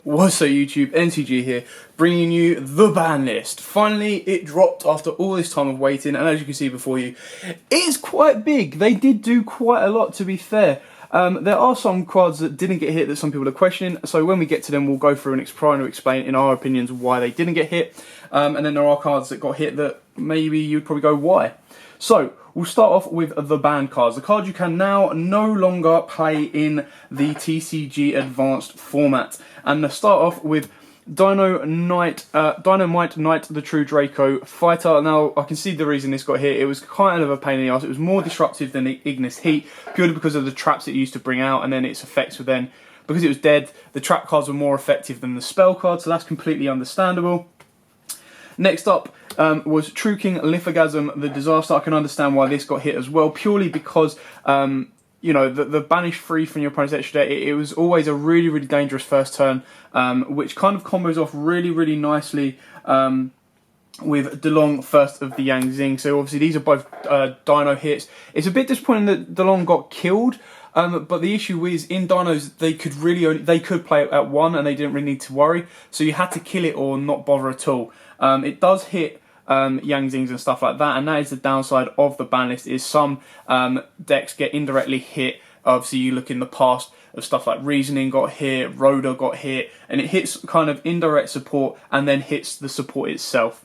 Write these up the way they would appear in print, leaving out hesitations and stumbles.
What's up YouTube, NTG here, bringing you the ban list. Finally, it dropped after all this time of waiting, and as you can see before you, it's quite big. They did do quite a lot, to be fair. There are some cards that didn't get hit that some people are questioning, so when we get to them, we'll go through and try to explain, in our opinions, why they didn't get hit. And then there are cards that got hit that maybe you'd probably go, why? So, we'll start off with the banned cards. The cards you can now no longer play in the TCG Advanced format. And to start off with Dynamite Knight, the True Draco Fighter. Now, I can see the reason this got hit. It was kind of a pain in the ass. It was more disruptive than the Ignis Heat, purely because of the traps it used to bring out, and then its effects were then, because it was dead, the trap cards were more effective than the spell cards, so that's completely understandable. Next up was True King Lithogasm, the Disaster. I can understand why this got hit as well, purely because, you know, the banish free from your opponent's extra deck, it was always a really, really dangerous first turn, which kind of combos off really, really nicely with DeLong first of the Yang Zing. So obviously these are both Dino hits. It's a bit disappointing that DeLong got killed. But the issue is, in Dinos, they could play it at one, and they didn't really need to worry. So you had to kill it or not bother at all. It does hit Yang Zings and stuff like that, and that is the downside of the ban list. Is some decks get indirectly hit. Obviously, you look in the past of stuff like Reasoning got hit, Rhoda got hit, and it hits kind of indirect support and then hits the support itself.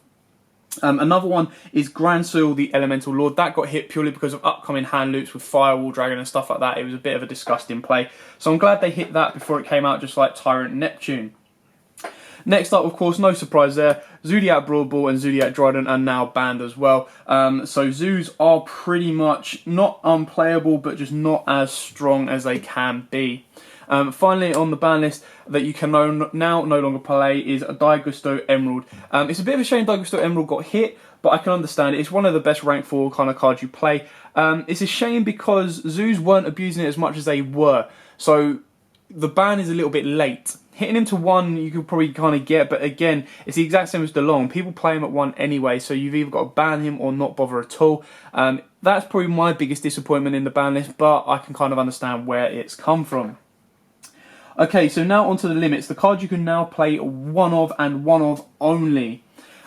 Another one is Grand Soil, the Elemental Lord. That got hit purely because of upcoming hand loops with Firewall Dragon and stuff like that. It was a bit of a disgusting play. So I'm glad they hit that before it came out, just like Tyrant Neptune. Next up, of course, no surprise there, Zodiac Broad Ball and Zodiac Dryden are now banned as well. So Zoos are pretty much not unplayable, but just not as strong as they can be. Finally, on the ban list that you can now no longer play is a Daigusto Emerald. It's a bit of a shame Daigusto Emerald got hit, but I can understand it. It's one of the best rank 4 kind of cards you play. It's a shame because Zoos weren't abusing it as much as they were. So the ban is a little bit late. Hitting him to 1 you could probably kind of get, but again, it's the exact same as DeLong. People play him at 1 anyway, so you've either got to ban him or not bother at all. That's probably my biggest disappointment in the ban list, but I can kind of understand where it's come from. Okay, so now onto the limits. The cards you can now play one of and one of only.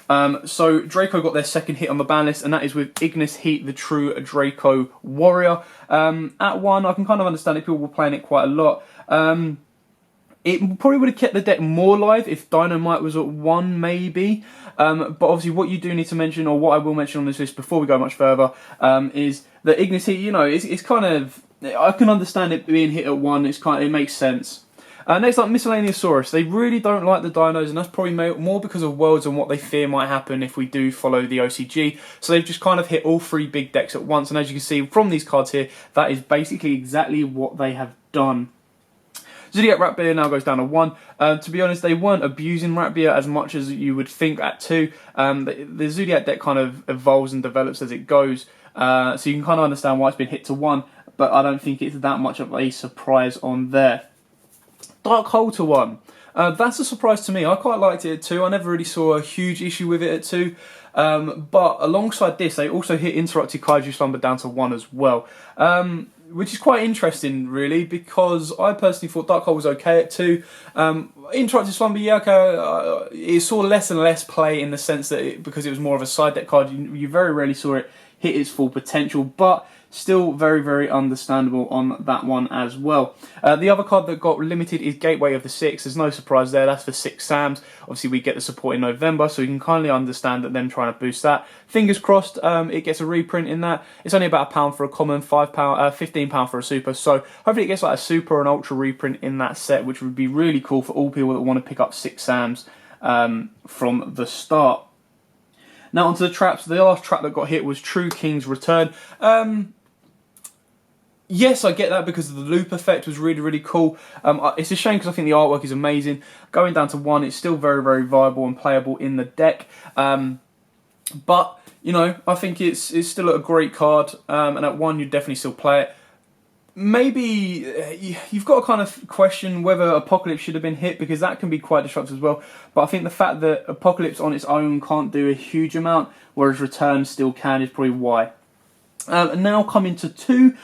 So Draco got their second hit on the ban list, and that is with Ignis Heat, the True Draco Warrior. At 1, I can kind of understand it. People were playing it quite a lot. It probably would have kept the deck more live if Dynamite was at 1, maybe. But obviously what you do need to mention, or what I will mention on this list before we go much further, is that Ignis Heat, you know, it's kind of, I can understand it being hit at 1, it makes sense. Next up, Miscellaneousaurus. They really don't like the Dinos, and that's probably more because of Worlds and what they fear might happen if we do follow the OCG. So they've just kind of hit all 3 big decks at once, and as you can see from these cards here, that is basically exactly what they have done. Zodiac Ratbeer now goes down to 1. To be honest, they weren't abusing Ratbeer as much as you would think at 2. The Zodiac deck kind of evolves and develops as it goes, so you can kind of understand why it's been hit to 1, but I don't think it's that much of a surprise on there. Dark Hole to 1. That's a surprise to me. I quite liked it at 2. I never really saw a huge issue with it at 2. But alongside this, they also hit Interrupted Kaiju Slumber down to 1 as well. Which is quite interesting, really, because I personally thought Dark Hole was okay at 2. Interrupted Slumber, yeah, okay. It saw less and less play in the sense that because it was more of a side deck card, you very rarely saw it hit its full potential, but still very, very understandable on that one as well. The other card that got limited is Gateway of the Six. There's no surprise there. That's for 6 Sams. Obviously, we get the support in November, so you can kindly understand that them trying to boost that. Fingers crossed it gets a reprint in that. It's only about £1 for a common, £15 for a super. So hopefully it gets like a super or an ultra reprint in that set, which would be really cool for all people that want to pick up 6 Sams from the start. Now onto the traps. The last trap that got hit was True King's Return. Yes, I get that because the loop effect was really, really cool. It's a shame because I think the artwork is amazing. Going down to 1, it's still very, very viable and playable in the deck. But, you know, I think it's still a great card. And at 1, you'd definitely still play it. Maybe you've got to kind of question whether Apocalypse should have been hit, because that can be quite disruptive as well. But I think the fact that Apocalypse on its own can't do a huge amount, whereas Return still can, is probably why. Now coming to 2,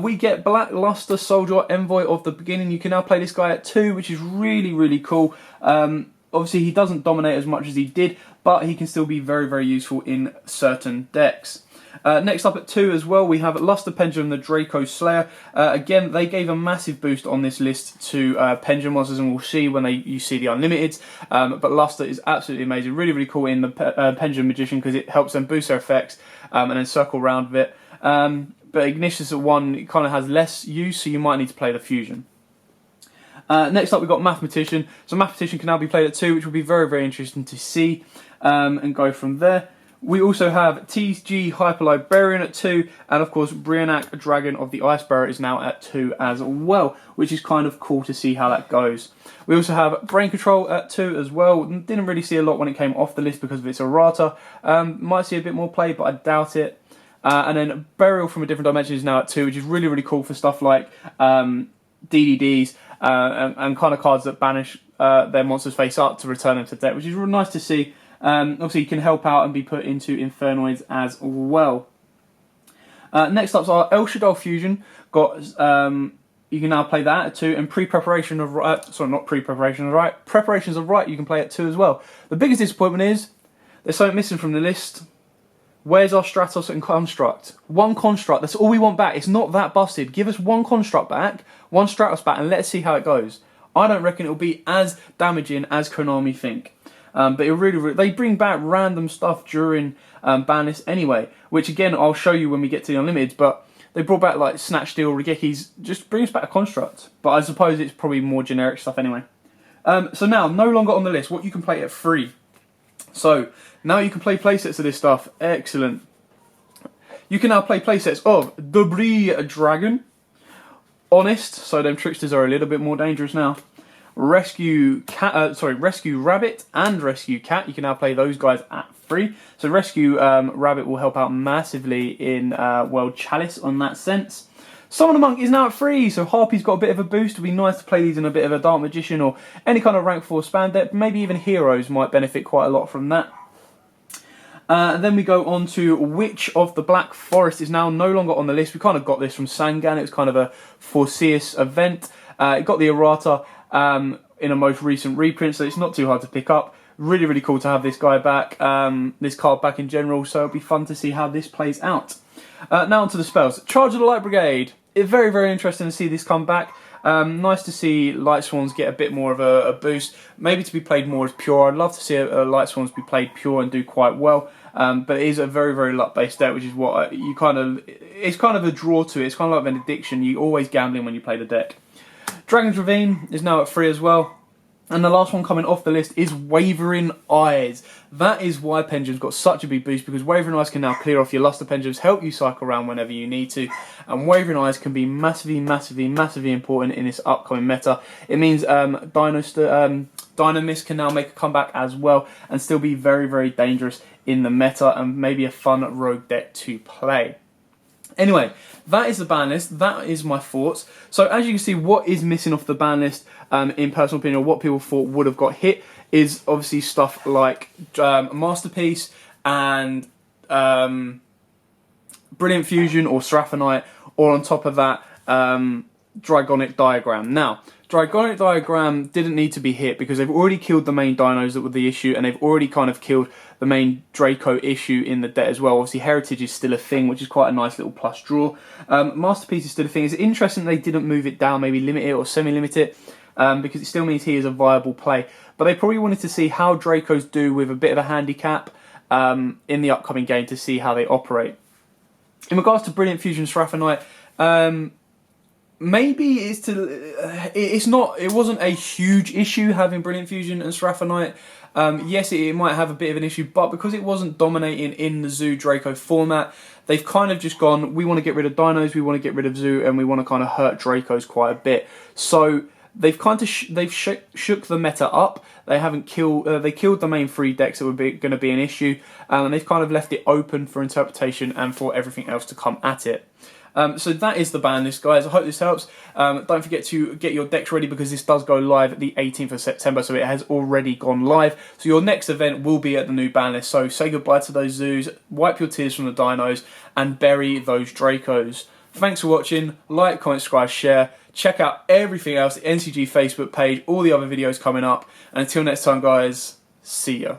we get Blackluster Soldier Envoy of the Beginning. You can now play this guy at 2, which is really, really cool. Obviously, he doesn't dominate as much as he did, but he can still be very, very useful in certain decks. Next up at 2 as well, we have Luster Pendulum, the Draco Slayer. Again, they gave a massive boost on this list to Pendulum monsters, and we'll see when you see the Unlimiteds. But Luster is absolutely amazing, really, really cool in the Pendulum Magician because it helps them boost their effects and then circle around with it. But Ignatius at 1, it kind of has less use, so you might need to play the Fusion. Next up, we've got Mathematician. So Mathematician can now be played at 2, which will be very, very interesting to see and go from there. We also have TG Hyper Librarian at 2, and of course Brionac Dragon of the Ice Bearer is now at 2 as well, which is kind of cool to see how that goes. We also have Brain Control at 2 as well. Didn't really see a lot when it came off the list because of its errata. Might see a bit more play, but I doubt it. And then Burial from a Different Dimension is now at 2, which is really, really cool for stuff like DDDs and kind of cards that banish their monsters face up to return them to deck, which is really nice to see. Obviously, you can help out and be put into Infernoids as well. Next up is our El Shaddai Fusion. You can now play that at 2, and Preparations of Right you can play at 2 as well. The biggest disappointment is there's something missing from the list. Where's our Stratos and Construct? One Construct, that's all we want back. It's not that busted. Give us one Construct back, one Stratos back, and let's see how it goes. I don't reckon it'll be as damaging as Konami think. But it really, they bring back random stuff during Banlist anyway, which again I'll show you when we get to the Unlimiteds, but they brought back like Snatch Steel, Regekis, just bring us back a Construct. But I suppose it's probably more generic stuff anyway. So now, no longer on the list, what you can play at 3. So, now you can play playsets of this stuff. Excellent. You can now play playsets of Debris Dragon, Honest, so them tricksters are a little bit more dangerous now. Rescue Rabbit and Rescue Cat. You can now play those guys at 3. So Rescue Rabbit will help out massively in World Chalice on that sense. Summon the Monk is now at 3, so Harpy's got a bit of a boost. It would be nice to play these in a bit of a Dark Magician or any kind of rank 4 span deck. Maybe even Heroes might benefit quite a lot from that. And then we go on to Witch of the Black Forest is now no longer on the list. We kind of got this from Sangan. It was kind of a Forceus event. It got the errata in a most recent reprint, so it's not too hard to pick up. Really, really cool to have this guy back, this card back in general, so it'll be fun to see how this plays out. Now onto the spells. Charge of the Light Brigade. It's very, very interesting to see this come back. Nice to see Light Swans get a bit more of a boost, maybe to be played more as pure. I'd love to see a Light Swans be played pure and do quite well, but it is a very, very luck-based deck, which is what you it's kind of a draw to it. It's kind of like an addiction. You're always gambling when you play the deck. Dragon's Ravine is now at 3 as well. And the last one coming off the list is Wavering Eyes. That is why Pendulum's got such a big boost, because Wavering Eyes can now clear off your Luster Pendulums, help you cycle around whenever you need to. And Wavering Eyes can be massively, massively, massively important in this upcoming meta. It means Dynamist can now make a comeback as well and still be very, very dangerous in the meta and maybe a fun rogue deck to play. Anyway, that is the ban list. That is my thoughts. So as you can see, what is missing off the ban list, in personal opinion, or what people thought would have got hit, is obviously stuff like Masterpiece and Brilliant Fusion or Seraphonite, or on top of that, Dragonic Diagram. Now, Dragonic Diagram didn't need to be hit because they've already killed the main dinos that were the issue, and they've already kind of killed the main Draco issue in the deck as well. Obviously, Heritage is still a thing, which is quite a nice little plus draw. Masterpiece is still a thing. It's interesting they didn't move it down, maybe limit it or semi-limit it, because it still means he is a viable play. But they probably wanted to see how Dracos do with a bit of a handicap in the upcoming game to see how they operate. In regards to Brilliant Fusion Seraphonite, maybe it wasn't a huge issue having Brilliant Fusion and Seraphonite. Yes, it might have a bit of an issue, but because it wasn't dominating in the Zoo Draco format, they've kind of just gone, we want to get rid of dinos, we want to get rid of Zoo, and we want to kind of hurt Dracos quite a bit. So they've kind of shook the meta up. They haven't killed. They killed the main 3 decks that were going to be an issue, and they've kind of left it open for interpretation and for everything else to come at it. So that is the ban list, guys. I hope this helps. Don't forget to get your decks ready because this does go live the 18th of September, so it has already gone live. So your next event will be at the new ban list. So say goodbye to those zoos, wipe your tears from the dinos, and bury those Dracos. Thanks for watching. Like, comment, subscribe, share. Check out everything else, the NCG Facebook page, all the other videos coming up. And until next time, guys, see ya.